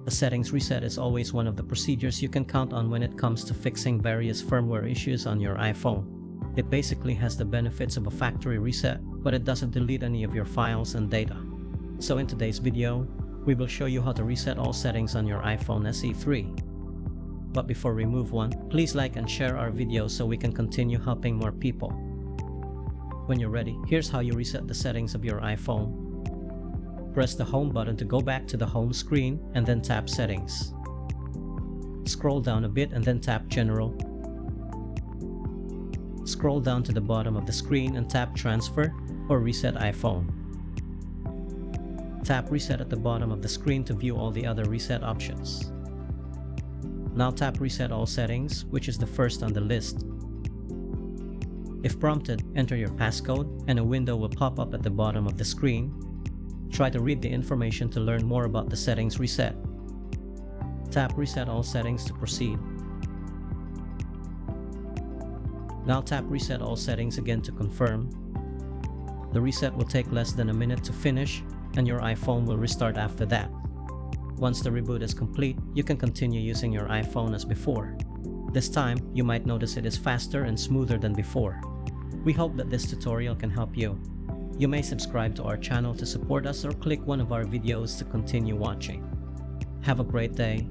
A settings reset is always one of the procedures you can count on when it comes to fixing various firmware issues on your iPhone. It basically has the benefits of a factory reset, but it doesn't delete any of your files and data. So in today's video, we will show you how to reset all settings on your iPhone SE 3. But before we move on, please like and share our video so we can continue helping more people. When you're ready, here's how you reset the settings of your iPhone. Press the home button to go back to the home screen and then tap settings. Scroll down a bit and then tap general. Scroll down to the bottom of the screen and tap transfer or reset iPhone. Tap reset at the bottom of the screen to view all the other reset options. Now tap reset all settings, which is the first on the list. If prompted, enter your passcode and a window will pop up at the bottom of the screen. Try to read the information to learn more about the settings reset. Tap reset all settings to proceed. Now tap reset all settings again to confirm. The reset will take less than a minute to finish and your iPhone will restart after that. Once the reboot is complete, you can continue using your iPhone as before. This time, you might notice it is faster and smoother than before. We hope that this tutorial can help you. You may subscribe to our channel to support us or click one of our videos to continue watching. Have a great day.